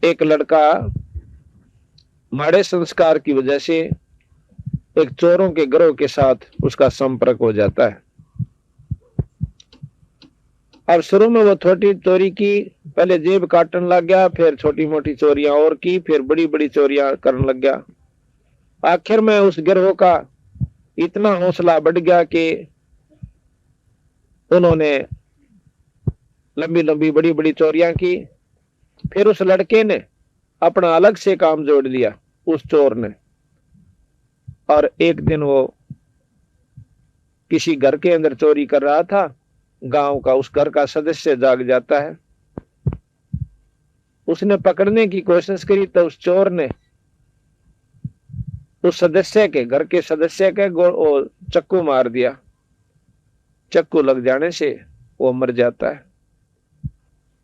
एक लड़का माड़े संस्कार की वजह से एक चोरों के गिरोह के साथ उसका संपर्क हो जाता है। अब शुरू में वो छोटी चोरी की, पहले जेब काटने लग गया, फिर छोटी मोटी चोरियां और की, फिर बड़ी बड़ी चोरियां करने लग गया। आखिर में उस गिरोह का इतना हौसला बढ़ गया कि उन्होंने लंबी लंबी बड़ी बड़ी चोरियां की। फिर उस लड़के ने अपना अलग से काम जोड़ लिया, उस चोर ने। और एक दिन वो किसी घर के अंदर चोरी कर रहा था, गांव का उस घर का सदस्य जाग जाता है। उसने पकड़ने की कोशिश करी तो उस चोर ने उस सदस्य के, घर के सदस्य के चक्कू मार दिया। चक्कू लग जाने से वो मर जाता है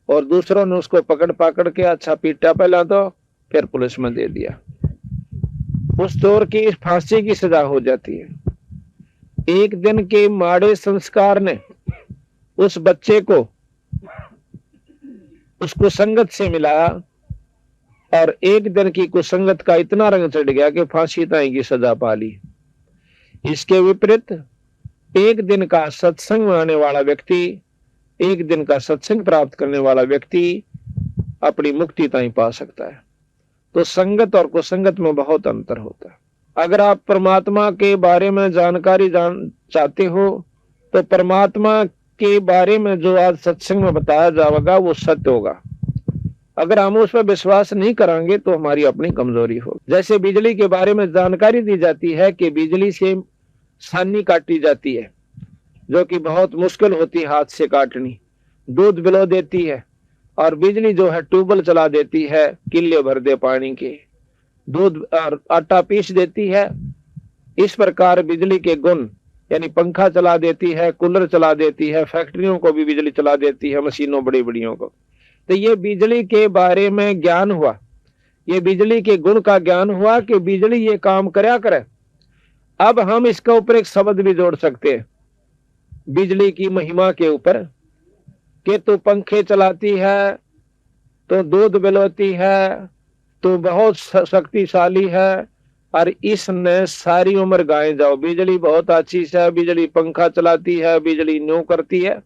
और दूसरों ने उसको पकड़ पकड़ के अच्छा पीटा पहला, तो फिर पुलिस में दे दिया। उस चोर की फांसी की सजा हो जाती है। एक दिन के माड़े संस्कार ने उस बच्चे को उस कुसंगत से मिलाया और एक दिन की कुसंगत का इतना रंग चढ़ गया कि फांसी तक की सजा पा ली। इसके विपरीत एक दिन का सत्संग में आने वाला व्यक्ति, एक दिन का सत्संग प्राप्त करने वाला व्यक्ति अपनी मुक्ति तक पा सकता है। तो संगत और कुसंगत में बहुत अंतर होता है। अगर आप परमात्मा के बारे में जानकारी चाहते हो तो परमात्मा के बारे में जो आज सत्संग में बताया जाएगा वो सत्य होगा। अगर हम उस पर विश्वास नहीं करेंगे तो हमारी अपनी कमजोरी होगी। जैसे बिजली के बारे में जानकारी दी जाती है कि बिजली से छानी काटी जाती है, जो कि बहुत मुश्किल होती है हाथ से काटनी। दूध बिलो देती है और बिजली जो है ट्यूबवेल चला देती है, किले भर दे पानी के, दूध और आटा पीस देती है। इस प्रकार बिजली के गुण, यानी पंखा चला देती है, कूलर चला देती है, फैक्ट्रियों को भी बिजली चला देती है, मशीनों बड़ी बड़ियों को। तो ये बिजली के बारे में ज्ञान हुआ, ये बिजली के गुण का ज्ञान हुआ कि बिजली ये काम करया करे। अब हम इसके ऊपर एक शब्द भी जोड़ सकते हैं बिजली की महिमा के ऊपर कि तू पंखे चलाती है, तो दूध बिलोती है, तो बहुत शक्तिशाली है और इसने सारी उम्र गाए जाओ। बिजली बहुत अच्छी है, बिजली पंखा चलाती है, बिजली न्यू करती है,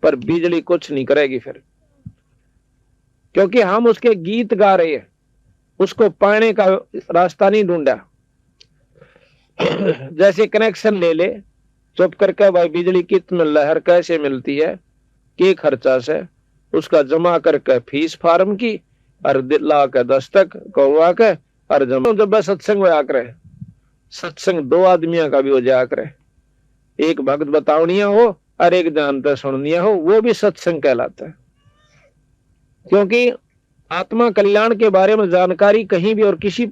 पर बिजली कुछ नहीं करेगी फिर, क्योंकि हम उसके गीत गा रहे हैं, उसको पाने का रास्ता नहीं ढूंढा। जैसे कनेक्शन ले ले चुप करके, भाई बिजली कितने लहर कैसे मिलती है, के खर्चा से, उसका जमा करके फीस फार्म की और ला के दस्तक कौवा के और जमा। जब सत्संग हो करे, सत्संग दो आदमियों का भी हो जाया करे, एक भक्त बतावनिया हो और एक जानता सुननिया हो, वो भी सत्संग कहलाता है। क्योंकि आत्मा कल्याण के बारे में जानकारी कहीं भी और किसी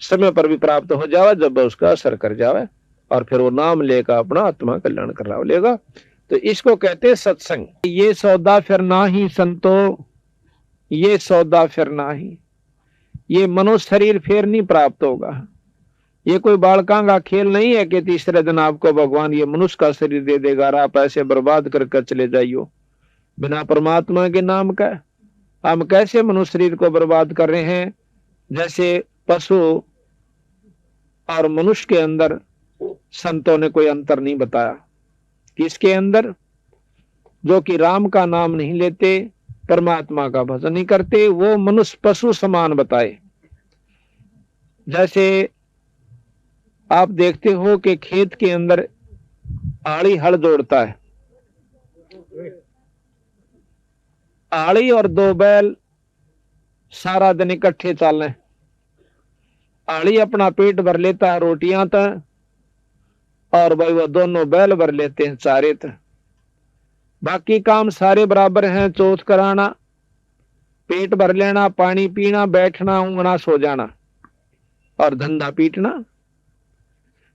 समय पर भी प्राप्त हो जावे जब उसका असर कर जावे और फिर वो नाम लेकर अपना आत्मा कल्याण कर लेगा। तो इसको कहते हैं सत्संग। ये सौदा फिर ना ही संतो, ये सौदा फिर ना ही, ये मनुष्य शरीर फिर नहीं प्राप्त होगा। ये कोई बालका का खेल नहीं है कि तीसरे दिन आपको भगवान ये मनुष्य का शरीर दे देगा और आप ऐसे बर्बाद करके चले जाइयो बिना परमात्मा के नाम का। हम कैसे मनुष्य शरीर को बर्बाद कर रहे हैं? जैसे पशु और मनुष्य के अंदर संतों ने कोई अंतर नहीं बताया। किसके अंदर? जो कि राम का नाम नहीं लेते, परमात्मा का भजन नहीं करते, वो मनुष्य पशु समान बताए। जैसे आप देखते हो कि खेत के अंदर आड़ी हल जोड़ता है, आड़ी और दो बैल सारा दिन इकट्ठे चल रहे। आड़ी अपना पेट भर लेता है रोटियां तक और भाई वो दोनों बैल भर लेते हैं चारे तक। बाकी काम सारे बराबर हैं, चौथ कराना, पेट भर लेना, पानी पीना, बैठना, ऊँघना, सो जाना और धंधा पीटना।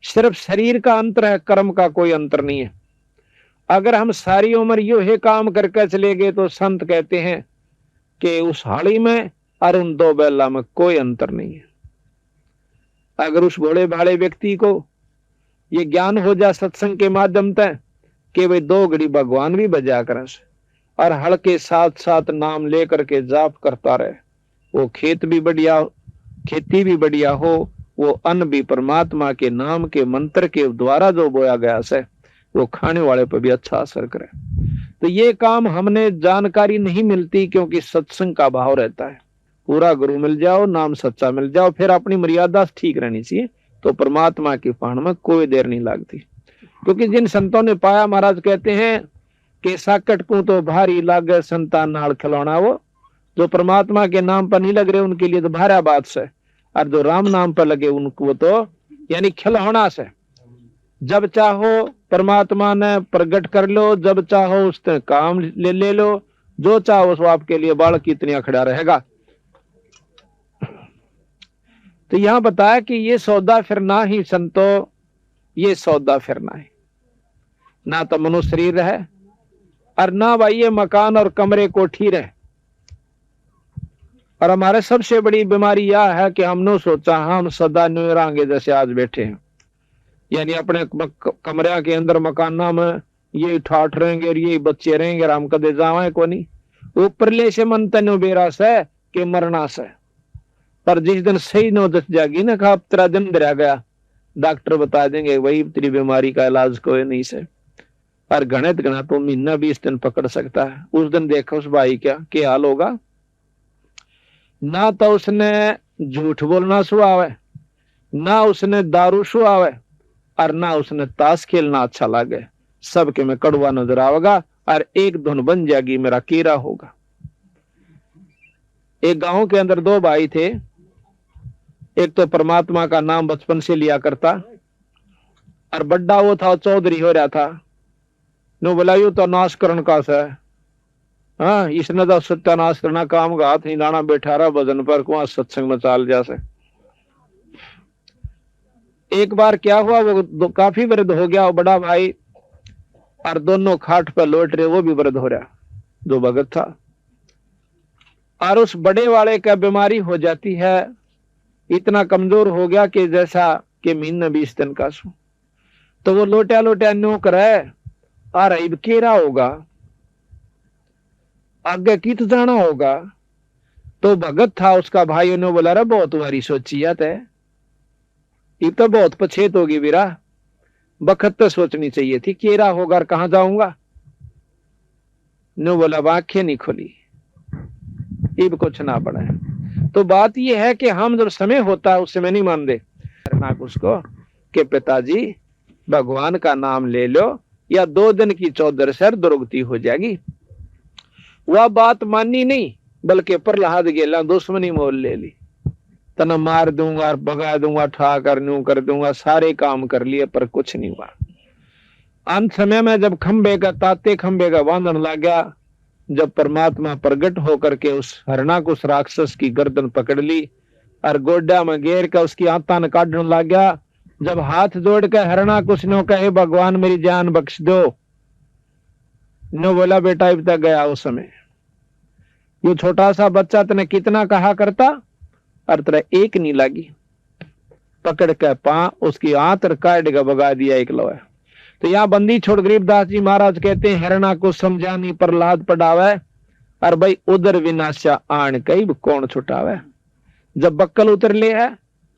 सिर्फ शरीर का अंतर है, कर्म का कोई अंतर नहीं है। अगर हम सारी उम्र यो है काम करके चले गए तो संत कहते हैं कि उस हाड़ी में और उन दो बैला में कोई अंतर नहीं है। अगर उस भोले भाले व्यक्ति को ये ज्ञान हो जाए सत्संग के माध्यम से कि भाई दो घड़ी भगवान भी बजा कर और हड़ के साथ साथ नाम लेकर के जाप करता रहे, वो खेत भी बढ़िया, खेती भी बढ़िया हो, वो अन्न भी परमात्मा के नाम के मंत्र के द्वारा जो बोया गया से वो खाने वाले पर भी अच्छा असर करे। तो ये काम हमने जानकारी नहीं मिलती, क्योंकि सत्संग का भाव रहता है। पूरा गुरु मिल जाओ, नाम सच्चा मिल जाओ, फिर अपनी मर्यादा ठीक रहनी चाहिए, तो परमात्मा की पाण में कोई देर नहीं लगती। क्योंकि जिन संतों ने पाया, महाराज कहते हैं कि साकट को तो भारी लागे संतान नाल खिलौना, वो जो परमात्मा के नाम पर नहीं लग रहे उनके लिए तो भारा बात से, और जो राम नाम पर लगे उनको तो यानी खिलौना से। जब चाहो परमात्मा ने प्रकट कर लो, जब चाहो उससे काम ले लो, जो चाहो वो आपके लिए बाल की इतनी खड़ा रहेगा। तो यहां बताया कि ये सौदा फिरना ही संतो, ये सौदा फिरना है, ना तो मनुष्य शरीर है और ना भाई ये मकान और कमरे कोठी रहे। और हमारे सबसे बड़ी बीमारी यह है कि हमने सोचा हम सदा न्यू रहांगे जैसे आज बैठे हैं, यानी अपने कमरे के अंदर मकाना में ये ठाठ रहेंगे और ये बच्चे रहेंगे और हम कदे जावे को नहीं। ऊपरले से मन तनु बेरा से कि मरना से, पर जिस दिन सही नो दस जागी ना खा तेरा दिन दरिया गया, डॉक्टर बता देंगे वही तेरी बीमारी का इलाज कोई नहीं से। पर गणित गणा तो महीना 20 दिन पकड़ सकता है। उस दिन देखो उस भाई क्या हाल होगा। ना तो उसने झूठ बोलना सुहावे, ना उसने दारू सुहावे, और ना उसने ताश खेलना अच्छा लगे। सबके में कड़वा नजर आवेगा और एक धुन बन जाएगी मेरा कीरा होगा। एक गांव के अंदर 2 भाई थे। एक तो परमात्मा का नाम बचपन से लिया करता, और बड्डा वो था चौधरी हो रहा था। नो बोला यू तो नाश करण का से, हाँ इसने तो सत्यानाश करना काम का हाथ नहीं लाना, बैठा रहा भजन पर कुआ सत्संग में चाल जा से। एक बार क्या हुआ, वो काफी वृद्ध हो गया वो बड़ा भाई, और दोनों खाट पर लौट रहे, वो भी वृद्ध हो रहा जो भगत था। और उस बड़े वाले का बीमारी हो जाती है, इतना कमजोर हो गया कि जैसा कि महीना 20 दिन का सो। तो वो लोटा लोटा न्यू करे और अब केरा होगा, आगे कित जाना होगा। तो भगत था उसका भाई ने बोला रे बहुत तुम्हारी सोचियत है, ये तो बहुत पछेत होगी वीरा, बखत तो सोचनी चाहिए थी, केरा होगा और कहां जाऊंगा। नो बोला आंखें नहीं खुली, इब कुछ ना पड़ा। तो बात यह है कि हम जब समय होता है उस समय नहीं मान दे उसको कि पिताजी भगवान का नाम ले लो या 2 दिन की चौधर सर दुर्गति हो जाएगी। वह बात मानी नहीं, बल्कि प्रहलाद गेला दुश्मनी मोल ले ली। तना मार दूंगा और भगा दूंगा, ठा कर न्यू कर दूंगा, सारे काम कर लिए पर कुछ नहीं हुआ। अंत समय में जब खंबे का ताते खंबे का बांधन लग गया, जब परमात्मा प्रकट होकर के उस हरणाकुश राक्षस की गर्दन पकड़ ली और गोड्डा में घेर कर उसकी आत्मा न काटने लग गया। जब हाथ जोड़ कर हरणाकुश ने कहे भगवान मेरी जान बख्श दो, नो बोला बेटा अब तक गया उस समय। ये छोटा सा बच्चा तने कितना कहा करता और तेरा एक नहीं लगी, पकड़ के पांव उसकी आंत काट के भगा दिया एक लोहा। तो यहाँ बंदी छोड़ गरीबदास जी महाराज कहते हैं हरणा को समझानी प्रहलाद पढ़ावे, और भाई उधर विनाशा आन कई कौन छुटावे। जब बक्कल उतर ले है,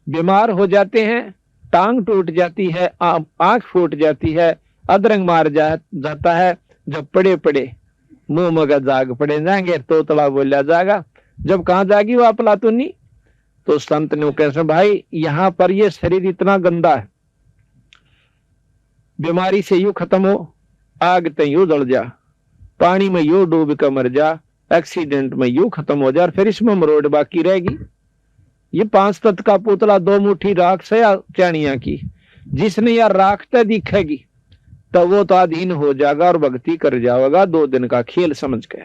बीमार हो जाते हैं, टांग टूट जाती है, आंख फूट जाती है, अदरंग मार जाता है, जब पड़े पड़े मुंह मगा जाग पड़े जाएंगे तो तला बोला जाएगा। जब कहां जाएगी वो अपलातुनी। तो संत ने कैसे भाई यहां पर ये शरीर इतना गंदा है, बीमारी से यू खत्म हो, आग ते यू जल जा, पानी में यू डूब कर मर जा, एक्सीडेंट में यू खत्म हो जा, और फिर इसमें मरोड़ बाकी रहेगी। ये 5 तत्व का पुतला 2 मुट्ठी राख से या चाणिया की, जिसने यार राखते दिखेगी तो वो तो अधीन हो जाएगा और भक्ति कर जाएगा 2 दिन का खेल समझ के।